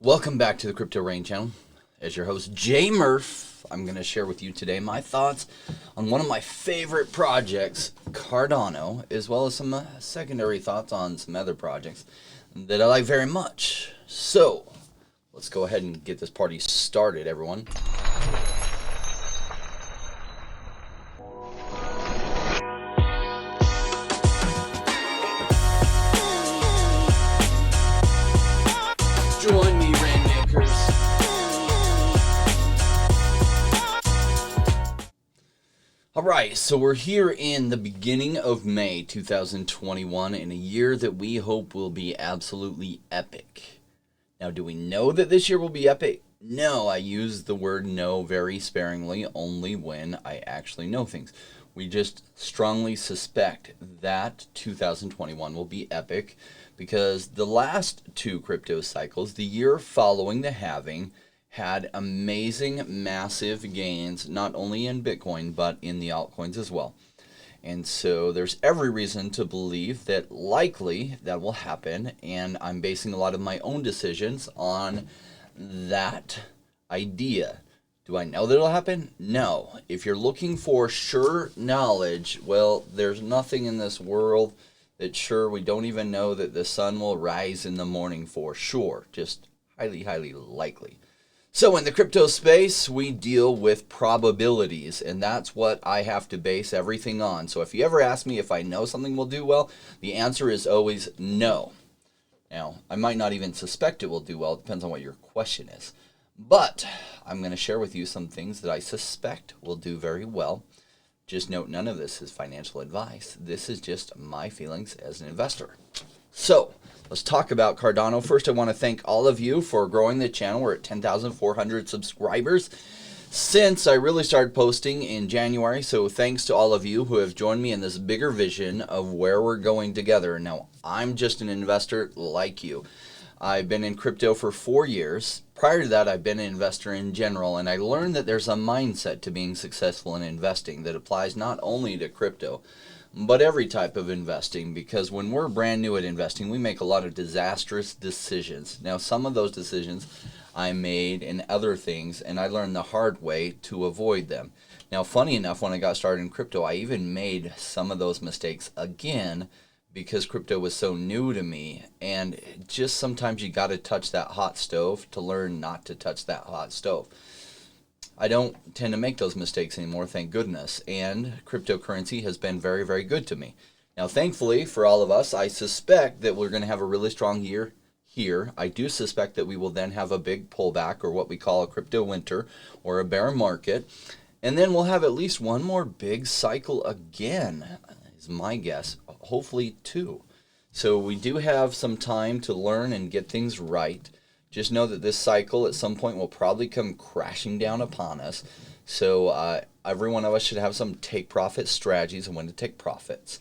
Welcome back to the Crypto Rain channel. As your host, Jay Murph, I'm going to share with you today my thoughts on one of my favorite projects, Cardano, as well as some secondary thoughts on some other projects that I like very much. So, let's go ahead and get this party started, everyone. Join me, Rainmakers. Alright, so we're here in the beginning of May 2021 in a year that we hope will be absolutely epic. Now, do we know that this year will be epic? No, I use the word no very sparingly, only when I actually know things. We just strongly suspect that 2021 will be epic because the last two crypto cycles, the year following the halving, had amazing, massive gains, not only in Bitcoin, but in the altcoins as well. And so there's every reason to believe that likely that will happen, and I'm basing a lot of my own decisions on that idea. Do I know that it'll happen? No. If you're looking for sure knowledge, well, there's nothing in this world that sure we don't even know that the sun will rise in the morning for sure. Just highly, highly likely. So in the crypto space, we deal with probabilities, and that's what I have to base everything on. So if you ever ask me if I know something will do well, the answer is always no. Now, I might not even suspect it will do well. It depends on what your question is. But I'm going to share with you some things that I suspect will do very well. Just note, none of this is financial advice. This is just my feelings as an investor. So, let's talk about Cardano. First, I want to thank all of you for growing the channel. We're at 10,400 subscribers since I really started posting in January. So, thanks to all of you who have joined me in this bigger vision of where we're going together. Now, I'm just an investor like you. I've been in crypto for 4 years. Prior to that, I've been an investor in general, and I learned that there's a mindset to being successful in investing that applies not only to crypto, but every type of investing, because when we're brand new at investing, we make a lot of disastrous decisions. Now, some of those decisions I made in other things, and I learned the hard way to avoid them. Now, funny enough, when I got started in crypto, I even made some of those mistakes again because crypto was so new to me, and just sometimes you got to touch that hot stove to learn not to touch that hot stove. I don't tend to make those mistakes anymore, thank goodness, and cryptocurrency has been very, very good to me. Now, thankfully, for all of us, I suspect that we're going to have a really strong year here. I do suspect that we will then have a big pullback, or what we call a crypto winter, or a bear market, and then we'll have at least one more big cycle again, is my guess, hopefully two. So we do have some time to learn and get things right. Just know that this cycle at some point will probably come crashing down upon us. So every one of us should have some take profit strategies and when to take profits.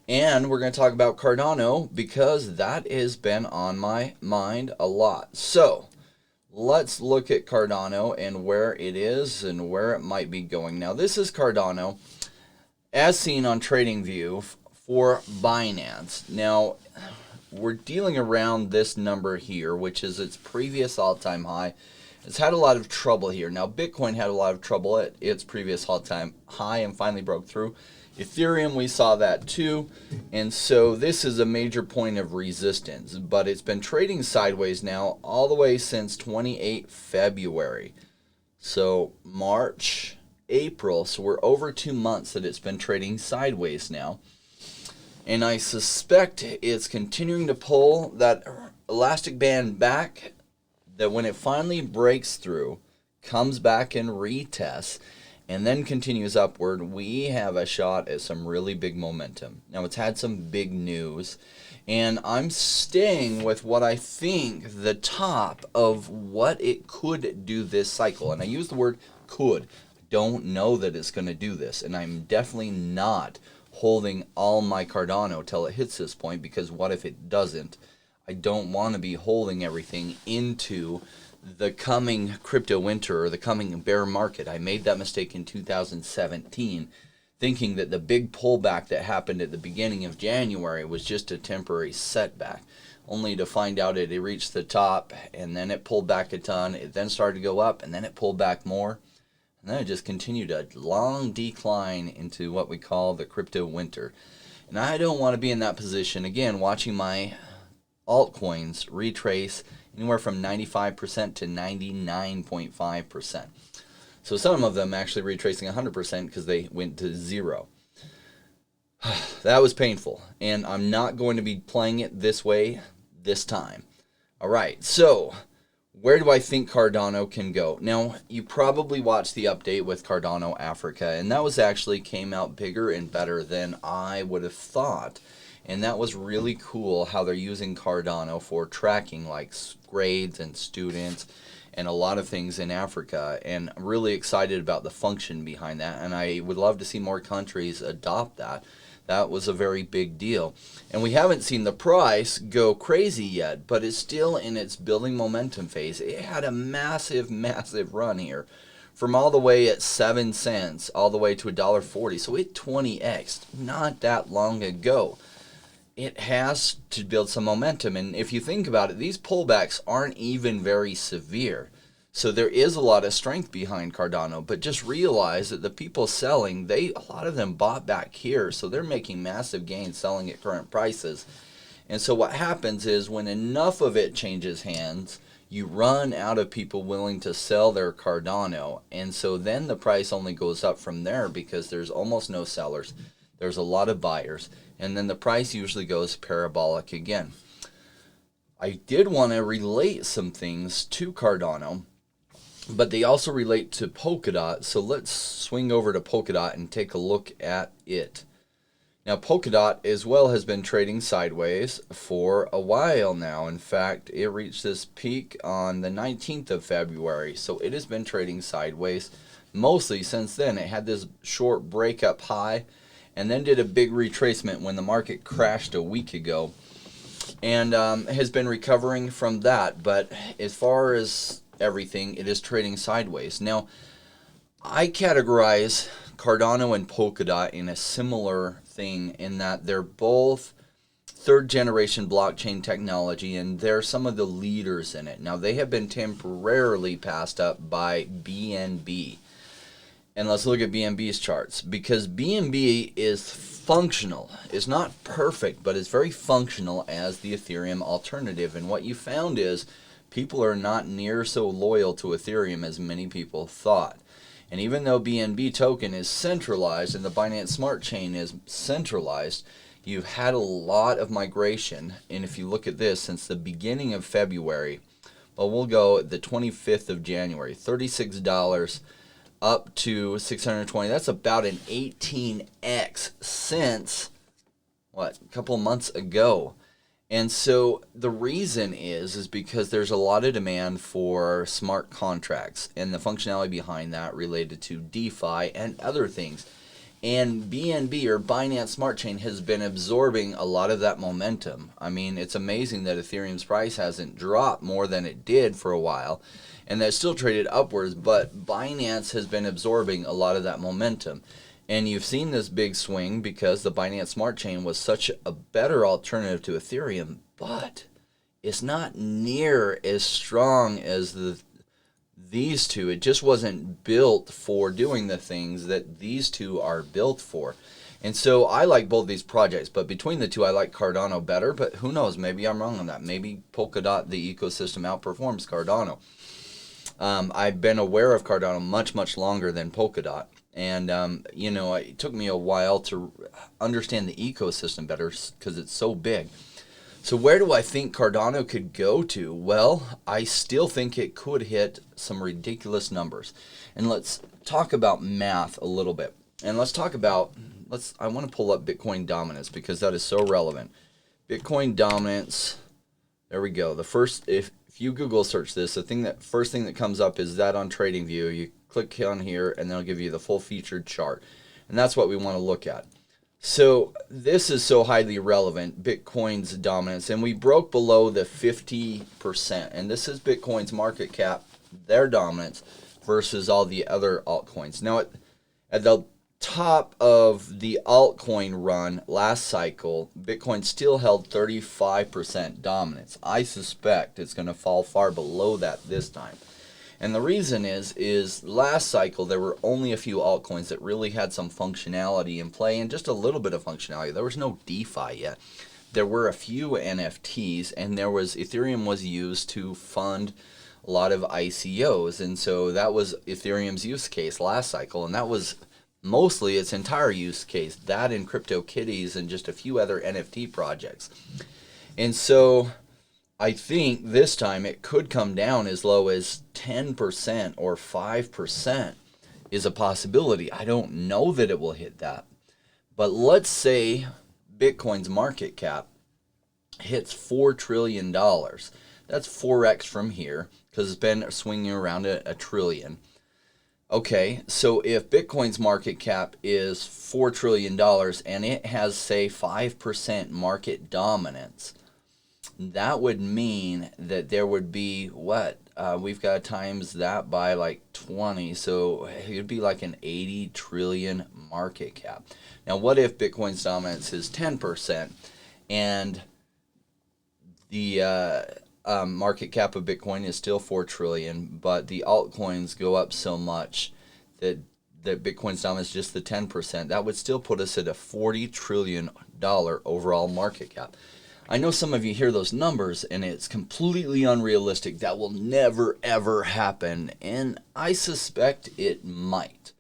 And we're going to talk about Cardano because that has been on my mind a lot. So let's look at Cardano and where it is and where it might be going. Now, this is Cardano as seen on TradingView for Binance. Now, we're dealing around this number here, which is its previous all-time high. It's had a lot of trouble here. Now, Bitcoin had a lot of trouble at its previous all-time high and finally broke through. Ethereum, we saw that too. And so this is a major point of resistance. But it's been trading sideways now all the way since 28 February. So March, April. So we're over 2 months that it's been trading sideways now. And I suspect it's continuing to pull that elastic band back, that when it finally breaks through, comes back and retests, and then continues upward, we have a shot at some really big momentum. Now, it's had some big news, and I'm staying with what I think the top of what it could do this cycle. And I use the word could. I don't know that it's going to do this, and I'm definitely not holding all my Cardano till it hits this point, because what if it doesn't? I don't want to be holding everything into the coming crypto winter or the coming bear market. I made that mistake in 2017, thinking that the big pullback that happened at the beginning of January was just a temporary setback. only to find out it reached the top, and then it pulled back a ton. It then started to go up, and then it pulled back more. And then it just continued a long decline into what we call the crypto winter. And I don't want to be in that position. Again, watching my altcoins retrace anywhere from 95% to 99.5%. So some of them actually retracing 100% because they went to zero. That was painful. And I'm not going to be playing it this way this time. All right, so where do I think Cardano can go? Now, you probably watched the update with Cardano Africa, and that was actually came out bigger and better than I would have thought. And that was really cool how they're using Cardano for tracking like grades and students and a lot of things in Africa. And I'm really excited about the function behind that. And I would love to see more countries adopt that. That was a very big deal. And we haven't seen the price go crazy yet, but it's still in its building momentum phase. It had a massive, massive run here from all the way at 7 cents all the way to $1.40. So it 20x'd not that long ago. It has to build some momentum. And if you think about it, these pullbacks aren't even very severe. So there is a lot of strength behind Cardano, but just realize that the people selling, a lot of them bought back here, so they're making massive gains selling at current prices. And so what happens is when enough of it changes hands, you run out of people willing to sell their Cardano, and so then the price only goes up from there because there's almost no sellers, there's a lot of buyers, and then the price usually goes parabolic again. I did want to relate some things to Cardano, but they also relate to Polkadot, so let's swing over to Polkadot and take a look at it. Now, Polkadot as well has been trading sideways for a while now. In fact, it reached this peak on the 19th of February, so it has been trading sideways mostly since then. It had this short breakup high and then did a big retracement when the market crashed a week ago, and has been recovering from that. But as far as everything, it is trading sideways. Now, I categorize Cardano and Polkadot in a similar thing in that they're both third generation blockchain technology, and they're some of the leaders in it. Now, they have been temporarily passed up by BNB. And let's look at BNB's charts, because BNB is functional. It's not perfect, but it's very functional as the Ethereum alternative. And what you found is people are not near so loyal to Ethereum as many people thought. And even though BNB token is centralized and the Binance Smart Chain is centralized, you've had a lot of migration. And if you look at this, since the beginning of February, well, we'll go the 25th of January, $36 up to 620. That's about an 18x since, what, a couple of months ago. And so the reason is because there's a lot of demand for smart contracts and the functionality behind that related to DeFi and other things. And BNB, or Binance Smart Chain, has been absorbing a lot of that momentum. I mean, it's amazing that Ethereum's price hasn't dropped more than it did for a while, and that still traded upwards, but Binance has been absorbing a lot of that momentum. And you've seen this big swing because the Binance Smart Chain was such a better alternative to Ethereum, but it's not near as strong as these two. It just wasn't built for doing the things that these two are built for. And so I like both these projects, but between the two, I like Cardano better, but who knows? Maybe I'm wrong on that. Maybe Polkadot, the ecosystem, outperforms Cardano. I've been aware of Cardano much, much longer than Polkadot. And, it took me a while to understand the ecosystem better because it's so big. So where do I think Cardano could go to? Well, I still think it could hit some ridiculous numbers. And let's talk about math a little bit. And let's talk about, I want to pull up Bitcoin dominance because that is so relevant. Bitcoin dominance, there we go. If you Google search this, first thing that comes up is that on TradingView. You click on here and they'll give you the full featured chart. And that's what we want to look at. So this is so highly relevant, Bitcoin's dominance. And we broke below the 50%. And this is Bitcoin's market cap, their dominance, versus all the other altcoins. Now, at the top of the altcoin run last cycle, Bitcoin still held 35% dominance. I suspect it's going to fall far below that this time. And the reason is last cycle there were only a few altcoins that really had some functionality in play, and just a little bit of functionality. There was no DeFi yet. There were a few NFTs, and Ethereum was used to fund a lot of ICOs, and so that was Ethereum's use case last cycle, and that was mostly its entire use case, that and CryptoKitties and just a few other NFT projects. And so I think this time it could come down as low as 10% or 5% is a possibility. I don't know that it will hit that. But let's say Bitcoin's market cap hits $4 trillion. That's 4x from here because it's been swinging around a trillion. Okay, so if Bitcoin's market cap is $4 trillion and it has, say, 5% market dominance, that would mean that there would be what? We've got to times that by like 20, so it would be like an 80 trillion market cap. Now, what if Bitcoin's dominance is 10% and the market cap of Bitcoin is still 4 trillion, but the altcoins go up so much that Bitcoin's dominance is just the 10%. That would still put us at a $40 trillion overall market cap. I know some of you hear those numbers and it's completely unrealistic. That will never ever happen, and I suspect it might.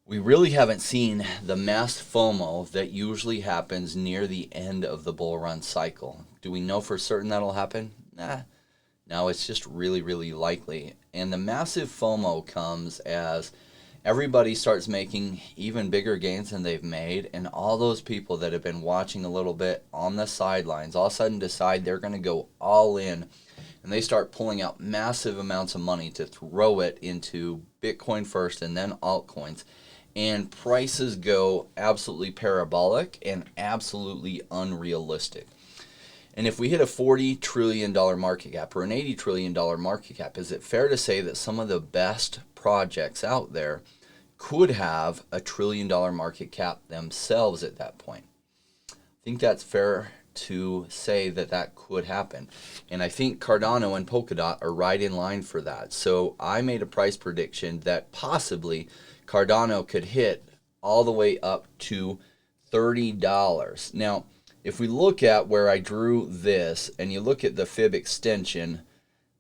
We really haven't seen the mass FOMO that usually happens near the end of the bull run cycle. Do we know for certain that'll happen? No, it's just really, really likely. And the massive FOMO comes as everybody starts making even bigger gains than they've made, and all those people that have been watching a little bit on the sidelines all of a sudden decide they're going to go all in, and they start pulling out massive amounts of money to throw it into Bitcoin first and then altcoins. And prices go absolutely parabolic and absolutely unrealistic. And if we hit a $40 trillion market cap or an $80 trillion market cap, is it fair to say that some of the best projects out there could have a $1 trillion market cap themselves at that point? I think that's fair to say that that could happen. And I think Cardano and Polkadot are right in line for that. So I made a price prediction that possibly Cardano could hit all the way up to $30. Now, if we look at where I drew this and you look at the fib extension,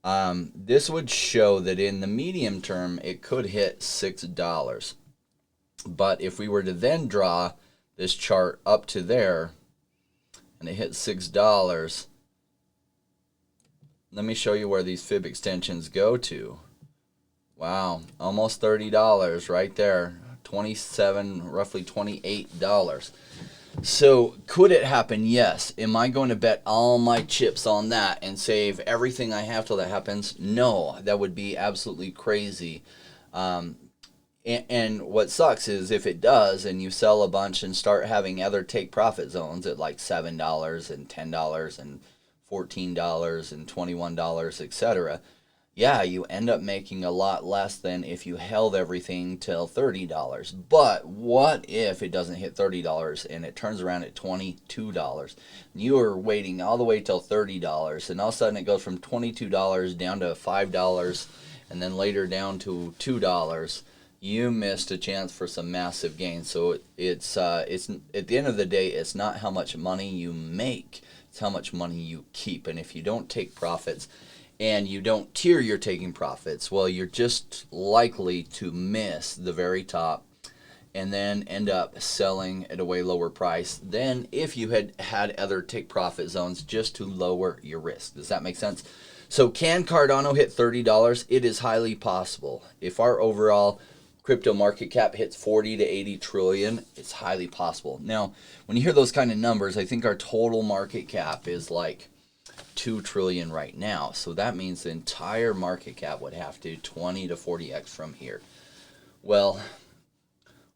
this would show that in the medium term it could hit $6. But if we were to then draw this chart up to there and it hit $6, let me show you where these fib extensions go to. Wow, almost $30 right there. 27, roughly $28. So could it happen? Yes. Am I going to bet all my chips on that and save everything I have till that happens? No, that would be absolutely crazy. And what sucks is if it does and you sell a bunch and start having other take profit zones at like $7 and $10 and $14 and $21, etc. Yeah, you end up making a lot less than if you held everything till $30. But what if it doesn't hit $30 and it turns around at $22? You are waiting all the way till $30, and all of a sudden it goes from $22 down to $5 and then later down to $2. You missed a chance for some massive gains. So it's at the end of the day, it's not how much money you make, it's how much money you keep. And if you don't take profits and you don't tier you're taking profits, well, you're just likely to miss the very top and then end up selling at a way lower price than if you had had other take profit zones just to lower your risk. Does that make sense? So can Cardano hit $30? It is highly possible. If our overall crypto market cap hits 40 to 80 trillion, it's highly possible. Now, when you hear those kind of numbers, I think our total market cap is like 2 trillion right now. So that means the entire market cap would have to 20 to 40x from here. Well,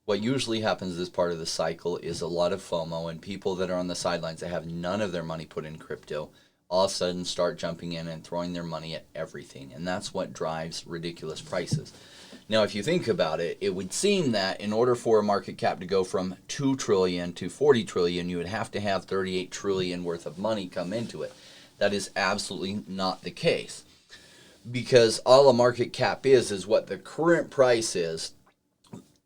what usually happens this part of the cycle is a lot of FOMO, and people that are on the sidelines that have none of their money put in crypto all of a sudden start jumping in and throwing their money at everything. And that's what drives ridiculous prices. Now, if you think about it, it would seem that in order for a market cap to go from 2 trillion to 40 trillion, you would have to have 38 trillion worth of money come into it. That is absolutely not the case. Because all a market cap is what the current price is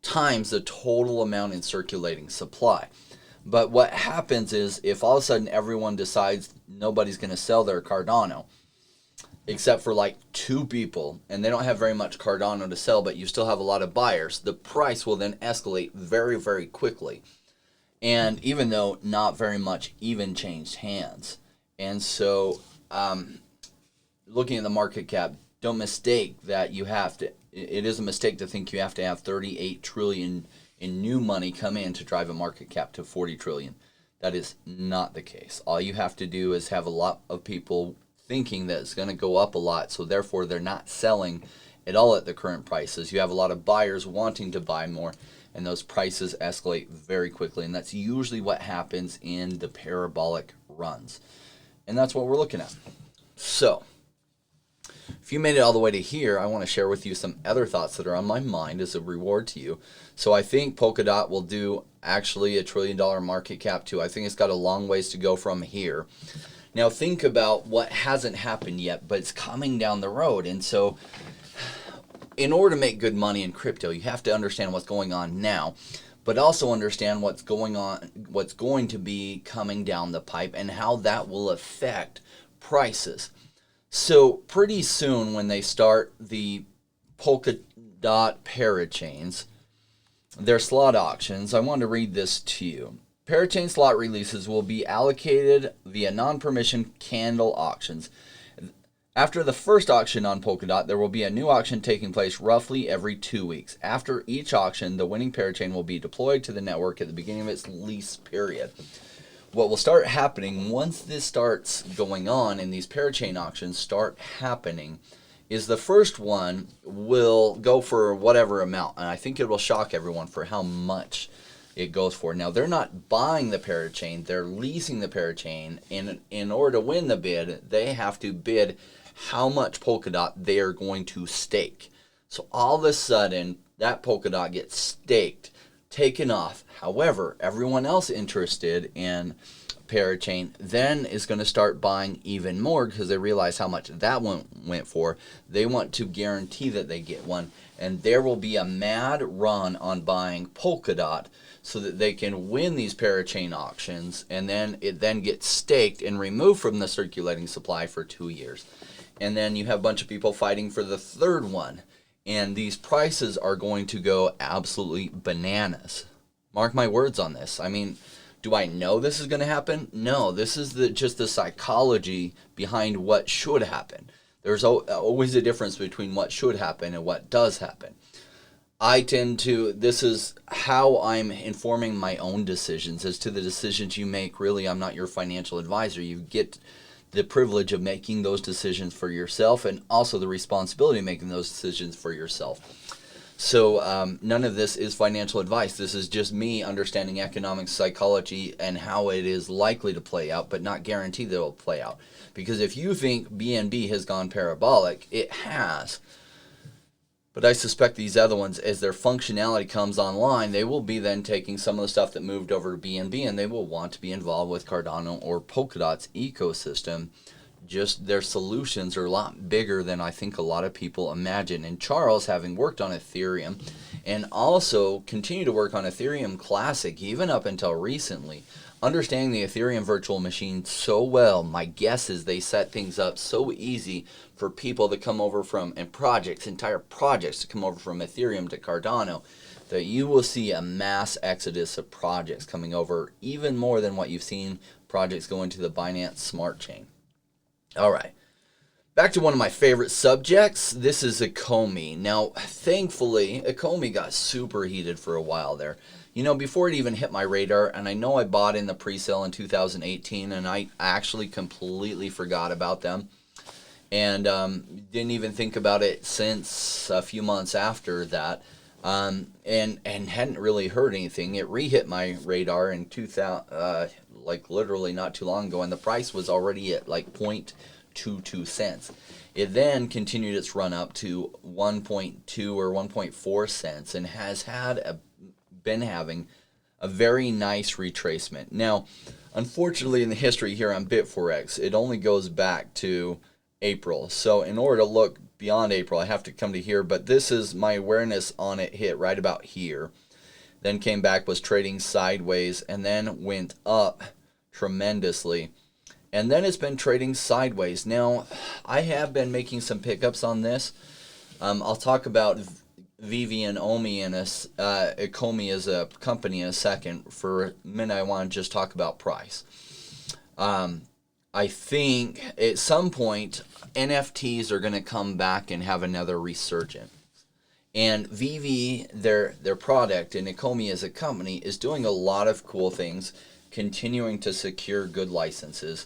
times the total amount in circulating supply. But what happens is if all of a sudden everyone decides nobody's going to sell their Cardano, except for like 2 people, and they don't have very much Cardano to sell, but you still have a lot of buyers, the price will then escalate very, very quickly. And even though not very much even changed hands. And so looking at the market cap, don't mistake that you have to, it is a mistake to think you have to have 38 trillion in new money come in to drive a market cap to 40 trillion. That is not the case. All you have to do is have a lot of people thinking that it's going to go up a lot, so therefore they're not selling at all at the current prices. You have a lot of buyers wanting to buy more, and those prices escalate very quickly, and that's usually what happens in the parabolic runs. And that's what we're looking at. So, if you made it all the way to here, I want to share with you some other thoughts that are on my mind as a reward to you. So I think Polkadot will do actually $1 trillion market cap too. I think it's got a long ways to go from here. Now think about what hasn't happened yet, but it's coming down the road. And so in order to make good money in crypto, you have to understand what's going on now, but also understand what's going to be coming down the pipe and how that will affect prices. So pretty soon when they start the Polkadot parachains, their slot auctions, I want to read this to you. Parachain slot releases will be allocated via non-permission candle auctions. After the first auction on Polkadot, there will be a new auction taking place roughly every 2 weeks. After each auction, the winning parachain will be deployed to the network at the beginning of its lease period. What will start happening once this starts going on and these parachain auctions start happening is the first one will go for whatever amount. And I think it will shock everyone for how much it goes for. Now, they're not buying the parachain, they're leasing the parachain. And in order to win the bid, they have to bid how much Polkadot they are going to stake. So all of a sudden, that Polkadot gets staked, taken off. However, everyone else interested in parachain then is going to start buying even more because they realize how much that one went for. They want to guarantee that they get one. And there will be a mad run on buying Polkadot so that they can win these parachain auctions, and then it then gets staked and removed from the circulating supply for 2 years. And then you have a bunch of people fighting for the third one. And these prices are going to go absolutely bananas. Mark my words on this. I mean, do I know this is going to happen? No, this is just the psychology behind what should happen. There's always a difference between what should happen and what does happen. This is how I'm informing my own decisions. As to the decisions you make, really, I'm not your financial advisor. You get the privilege of making those decisions for yourself and also the responsibility of making those decisions for yourself. So none of this is financial advice. This is just me understanding economic psychology and how it is likely to play out, but not guaranteed that it will play out. Because if you think BNB has gone parabolic, it has. But I suspect these other ones, as their functionality comes online, they will be then taking some of the stuff that moved over to BNB, and they will want to be involved with Cardano or Polkadot's ecosystem. Just their solutions are a lot bigger than I think a lot of people imagine. And Charles, having worked on Ethereum and also continue to work on Ethereum Classic even up until recently, understanding the Ethereum virtual machine so well, my guess is they set things up so easy for people to come over from, and entire projects to come over from Ethereum to Cardano, that you will see a mass exodus of projects coming over, even more than what you've seen projects go into the Binance Smart Chain. All right, back to one of my favorite subjects. This is Ecomi. Now, thankfully, Ecomi got super heated for a while there. You know, before it even hit my radar, and I know I bought in the pre-sale in 2018, and I actually completely forgot about them. And didn't even think about it since a few months after that. And hadn't really heard anything. It re-hit my radar in 2000, like literally not too long ago, and the price was already at like 0.22 cents. It then continued its run up to 1.2 or 1.4 cents and has been having a very nice retracement. Now, unfortunately, in the history here on Bit4X, it only goes back to April. So in order to look beyond April, I have to come to here, but this is my awareness on it hit right about here. Then came back, was trading sideways, and then went up tremendously. And then it's been trading sideways. Now, I have been making some pickups on this. I'll talk about Vivi and Omi and Ecomi as a company in a second. For a minute, I want to just talk about price. I think at some point NFTs are going to come back and have another resurgence. And Vivi, their product, and Ecomi as a company is doing a lot of cool things, continuing to secure good licenses.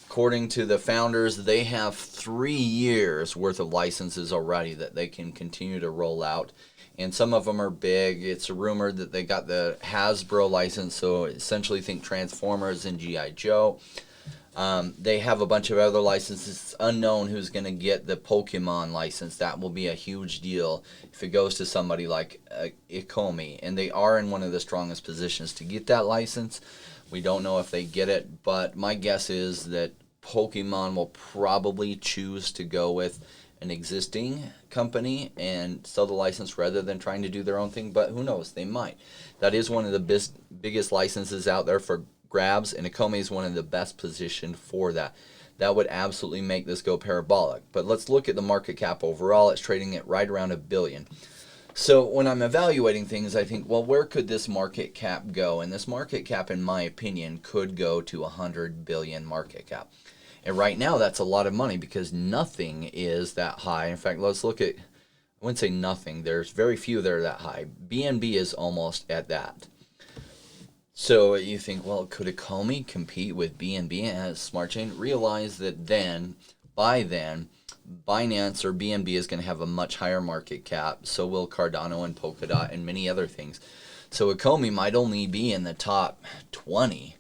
According to the founders, they have 3 years worth of licenses already that they can continue to roll out. And some of them are big. It's rumored that they got the Hasbro license, so essentially think Transformers and G.I. Joe. They have a bunch of other licenses. It's unknown who's going to get the Pokemon license. That will be a huge deal if it goes to somebody like Ecomi. And they are in one of the strongest positions to get that license. We don't know if they get it, but my guess is that Pokemon will probably choose to go with an existing company and sell the license rather than trying to do their own thing. But who knows? They might. That is one of the biggest licenses out there for grabs, and Ecomi is one of the best positioned for that. That would absolutely make this go parabolic. But let's look at the market cap overall. It's trading at right around $1 billion. So when I'm evaluating things, I think, well, where could this market cap go? And this market cap, in my opinion, could go to 100 billion market cap. And right now, that's a lot of money because nothing is that high. In fact, let's look at, I wouldn't say nothing. There's very few that are that high. BNB is almost at that. So you think, well, could Ecomi compete with BNB as smart chain? Realize that by then, Binance or BNB is going to have a much higher market cap. So will Cardano and Polkadot and many other things. So Ecomi might only be in the top 20.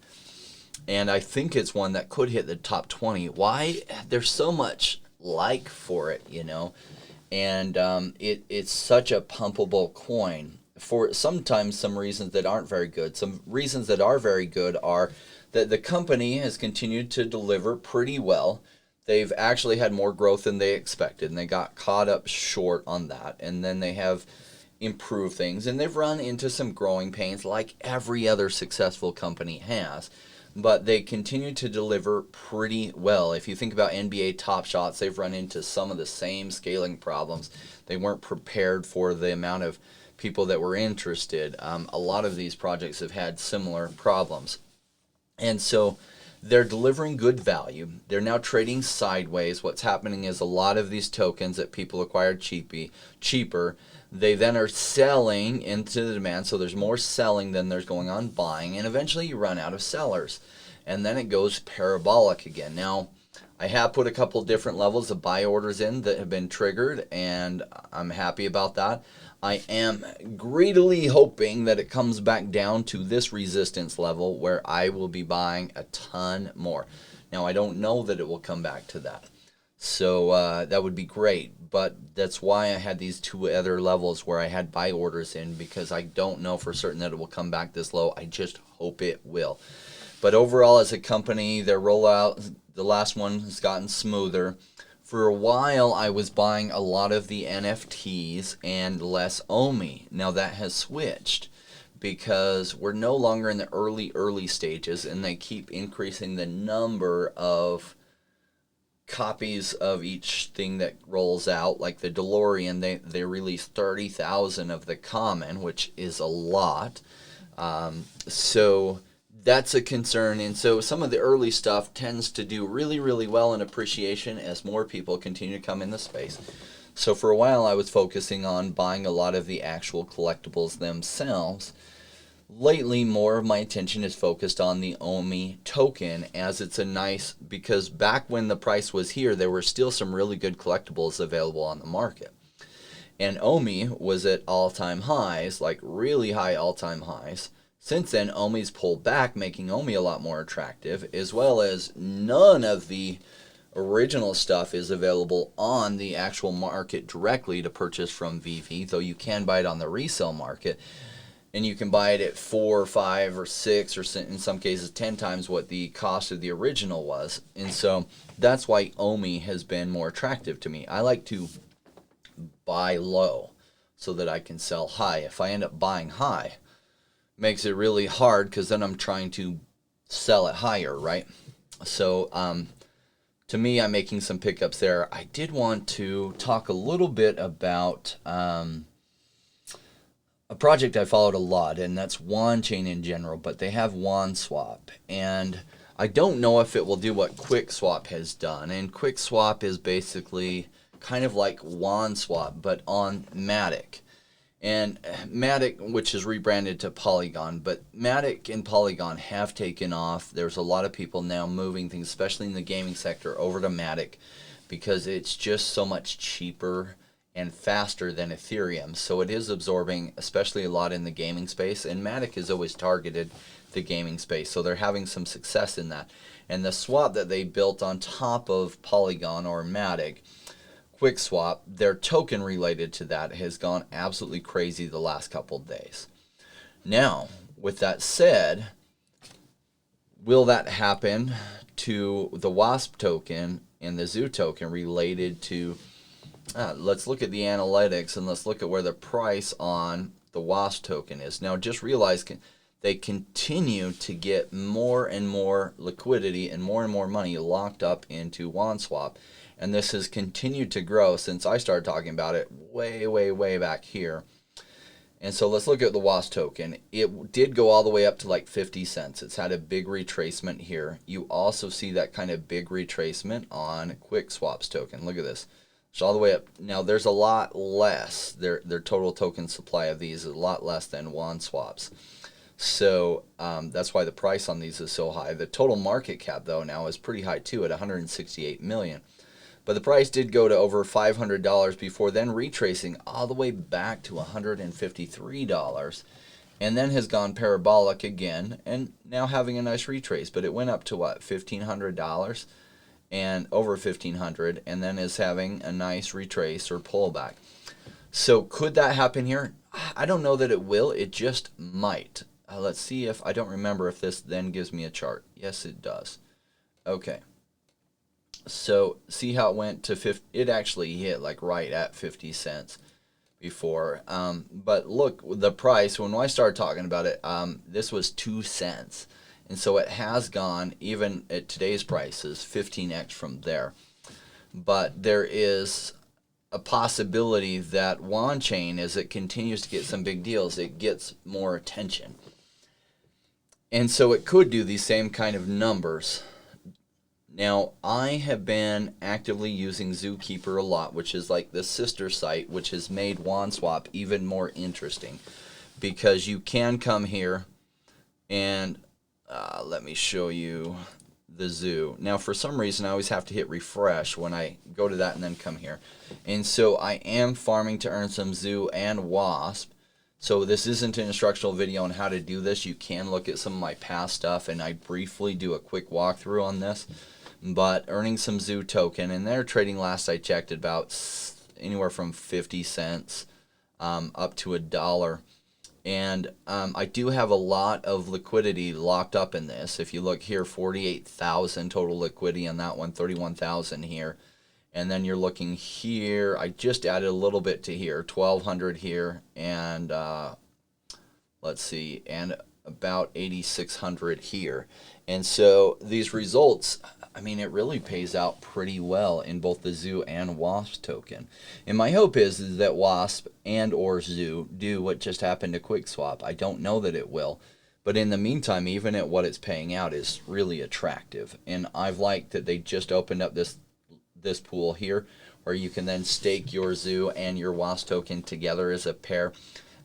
And I think it's one that could hit the top 20. Why? There's so much like for it, and it's such a pumpable coin. For sometimes some reasons that aren't very good. Some reasons that are very good are that the company has continued to deliver pretty well. They've actually had more growth than they expected, and they got caught up short on that. And then they have improved things, and they've run into some growing pains like every other successful company has. But they continue to deliver pretty well. If you think about NBA Top Shots, they've run into some of the same scaling problems. They weren't prepared for the amount of people that were interested. A lot of these projects have had similar problems. And so they're delivering good value. They're now trading sideways. What's happening is a lot of these tokens that people acquired cheaper, they then are selling into the demand. So there's more selling than there's going on buying. And eventually you run out of sellers. And then it goes parabolic again. Now, I have put a couple different levels of buy orders in that have been triggered, and I'm happy about that. I am greedily hoping that it comes back down to this resistance level where I will be buying a ton more. Now, I don't know that it will come back to that. So that would be great, but that's why I had these two other levels where I had buy orders in, because I don't know for certain that it will come back this low. I just hope it will. But overall, as a company, their rollout, the last one has gotten smoother. For a while, I was buying a lot of the NFTs and less OMI. Now that has switched because we're no longer in the early stages, and they keep increasing the number of copies of each thing that rolls out. Like the DeLorean, they released 30,000 of the common, which is a lot. So that's a concern. And so some of the early stuff tends to do really, really well in appreciation as more people continue to come in the space. So for a while, I was focusing on buying a lot of the actual collectibles themselves. Lately, more of my attention is focused on the OMI token, as it's a nice, because back when the price was here, there were still some really good collectibles available on the market. And Omi was at all-time highs, like really high all-time highs. Since then, Omi's pulled back, making Omi a lot more attractive, as well as none of the original stuff is available on the actual market directly to purchase from VV, though you can buy it on the resale market. And you can buy it at 4 or 5 or 6 or in some cases 10 times what the cost of the original was. And so that's why Omi has been more attractive to me. I like to buy low so that I can sell high. If I end up buying high, makes it really hard because then I'm trying to sell it higher, right? So to me, I'm making some pickups there. I did want to talk a little bit about a project I followed a lot, and that's Wanchain in general, but they have Wanswap, and I don't know if it will do what QuickSwap has done. And QuickSwap is basically kind of like Wanswap, but on Matic. And Matic, which is rebranded to Polygon, but Matic and Polygon have taken off. There's a lot of people now moving things, especially in the gaming sector, over to Matic because it's just so much cheaper and faster than Ethereum. So it is absorbing especially a lot in the gaming space, and Matic has always targeted the gaming space, so they're having some success in that. And the swap that they built on top of Polygon or Matic, QuickSwap, their token related to that has gone absolutely crazy the last couple of days. Now, with that said, will that happen to the WASP token and the Zoo token related to let's look at the analytics and let's look at where the price on the WASP token is. Now, just realize they continue to get more and more liquidity and more money locked up into Wanswap. And this has continued to grow since I started talking about it way back here. And so let's look at the WASP token. It did go all the way up to like 50 cents. It's had a big retracement here. You also see that kind of big retracement on QuickSwap's token. Look at this. It's all the way up. Now, there's a lot less. Their total token supply of these is a lot less than Wanswap's. So that's why the price on these is so high. The total market cap, though, now is pretty high, too, at $168 million. But the price did go to over $500 before then retracing all the way back to $153, and then has gone parabolic again, and now having a nice retrace. But it went up to, what, $1,500? And over 1,500, and then is having a nice retrace or pullback. So could that happen here? I don't know that it will. It just might. Let's see if, I don't remember if this then gives me a chart. Yes, it does. Okay. So see how it went to 50, it actually hit like right at 50 cents before. But look, the price, when I started talking about it, this was 2 cents. And so it has gone, even at today's prices, 15x from there. But there is a possibility that Wanchain, as it continues to get some big deals, it gets more attention. And so it could do these same kind of numbers. Now, I have been actively using Zookeeper a lot, which is like the sister site, which has made Wanswap even more interesting. Because you can come here and let me show you the Zoo. Now, for some reason, I always have to hit refresh when I go to that and then come here. And so I am farming to earn some Zoo and WASP. So this isn't an instructional video on how to do this. You can look at some of my past stuff, and I briefly do a quick walkthrough on this. But earning some Zoo token, and they're trading, last I checked, at about anywhere from 50 cents up to $1. And I do have a lot of liquidity locked up in this. If you look here, 48,000 total liquidity on that one, 31,000 here. And then you're looking here, I just added a little bit to here, 1,200 here, and let's see, and about 8,600 here. And so these results, I mean, it really pays out pretty well in both the Zoo and WASP token. And my hope is that WASP and or Zoo do what just happened to QuickSwap. I don't know that it will. But in the meantime, even at what it's paying out is really attractive. And I've liked that they just opened up this pool here where you can then stake your Zoo and your WASP token together as a pair.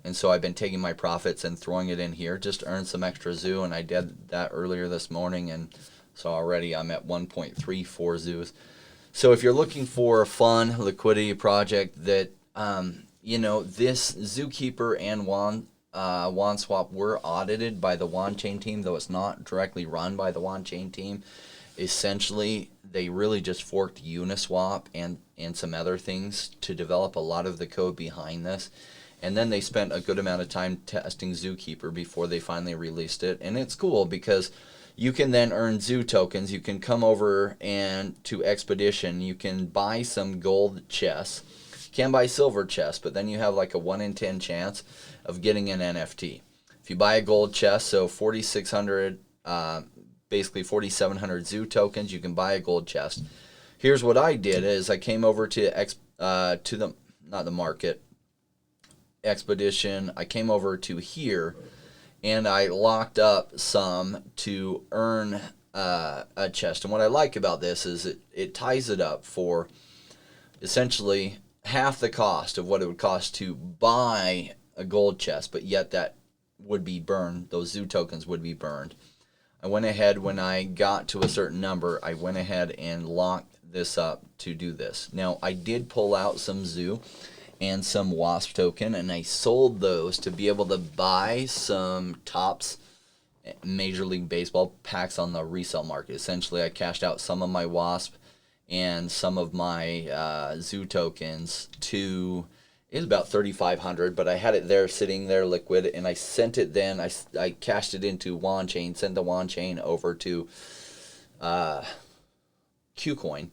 And so I've been taking my profits and throwing it in here just to earn some extra Zoo. And I did that earlier this morning, and so already I'm at 1.34 zoos. So if you're looking for a fun liquidity project that you know, this Zookeeper and WanSwap were audited by the Wanchain team, though it's not directly run by the Wanchain team. Essentially, they really just forked Uniswap and some other things to develop a lot of the code behind this. And then they spent a good amount of time testing Zookeeper before they finally released it. And it's cool because you can then earn Zoo tokens. You can come over and to Expedition. You can buy some gold chests. You can buy silver chests, but then you have like a 1 in 10 chance of getting an NFT. If you buy a gold chest, so 4,600, basically 4,700 Zoo tokens, you can buy a gold chest. Here's what I did: is I came over to the not the market, Expedition. I came over to here, and I locked up some to earn a chest. And what I like about this is it ties it up for essentially half the cost of what it would cost to buy a gold chest, but yet that would be burned. Those Zoo tokens would be burned. I went ahead, when I got to a certain number, I went ahead and locked this up to do this. Now, I did pull out some Zoo and some WASP token, and I sold those to be able to buy some Topps Major League Baseball packs on the resale market. Essentially, I cashed out some of my WASP and some of my Zoo tokens to, it was about 3,500, but I had it there sitting there liquid, and I sent it then, I cashed it into Wanchain, sent the Wanchain over to Qcoin.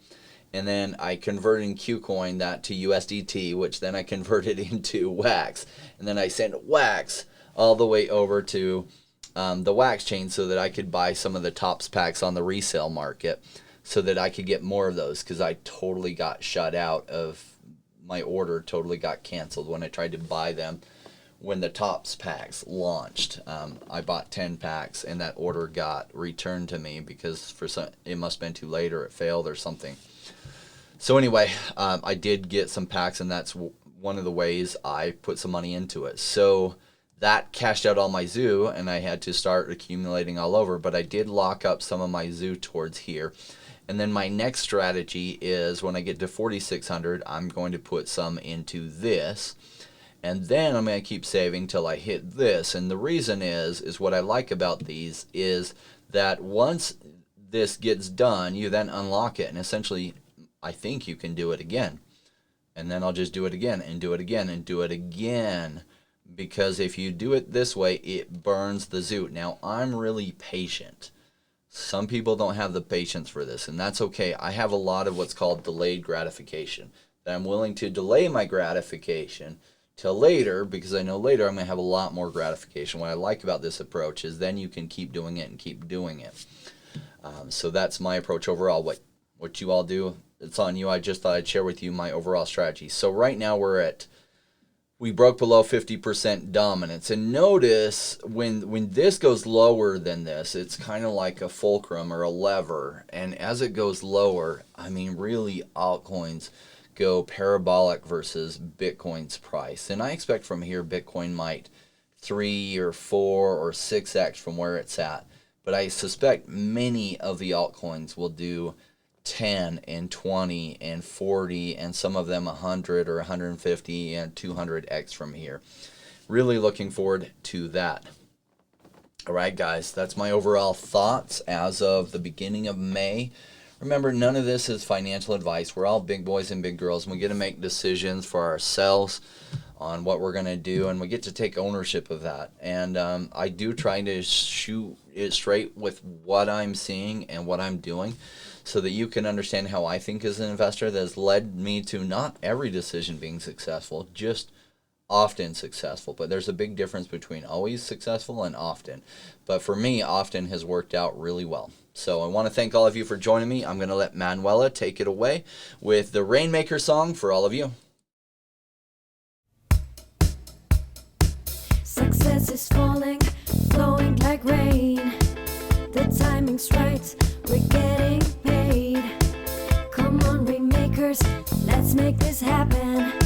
And then I converted in Qcoin that to USDT, which then I converted into Wax. And then I sent Wax all the way over to the Wax chain so that I could buy some of the Topps packs on the resale market so that I could get more of those, because I totally got shut out of my order, totally got canceled when I tried to buy them when the Topps packs launched. I bought 10 packs and that order got returned to me because for some, it must have been too late or it failed or something. So anyway, I did get some packs, and that's one of the ways I put some money into it. So that cashed out all my Zoo, and I had to start accumulating all over. But I did lock up some of my Zoo towards here. And then my next strategy is when I get to 4,600, I'm going to put some into this. And then I'm going to keep saving till I hit this. And the reason is what I like about these is that once this gets done, you then unlock it. And essentially, I think you can do it again. And then I'll just do it again and do it again and do it again. Because if you do it this way, it burns the Zoo. Now, I'm really patient. Some people don't have the patience for this, and that's okay. I have a lot of what's called delayed gratification. That I'm willing to delay my gratification till later, because I know later I'm going to have a lot more gratification. What I like about this approach is then you can keep doing it and keep doing it. So that's my approach overall. What you all do, it's on you. I just thought I'd share with you my overall strategy. So right now we broke below 50% dominance. And notice when this goes lower than this, it's kind of like a fulcrum or a lever. And as it goes lower, I mean, really altcoins go parabolic versus Bitcoin's price. And I expect from here Bitcoin might 3 or 4 or 6x from where it's at. But I suspect many of the altcoins will do 10 and 20 and 40 and some of them 100 or 150 and 200x from here. Really looking forward to that. All right, guys, that's my overall thoughts as of the beginning of May. Remember, none of this is financial advice. We're all big boys and big girls, and we get to make decisions for ourselves on what we're going to do, and we get to take ownership of that. And I do try to shoot it straight with what I'm seeing and what I'm doing, so that you can understand how I think as an investor that has led me to not every decision being successful, just often successful. But there's a big difference between always successful and often. But for me, often has worked out really well. So I want to thank all of you for joining me. I'm going to let Manuela take it away with the Rainmaker song for all of you. Success is falling, flowing like rain. The timing's right, we're getting paid. Come on, Rainmakers, let's make this happen.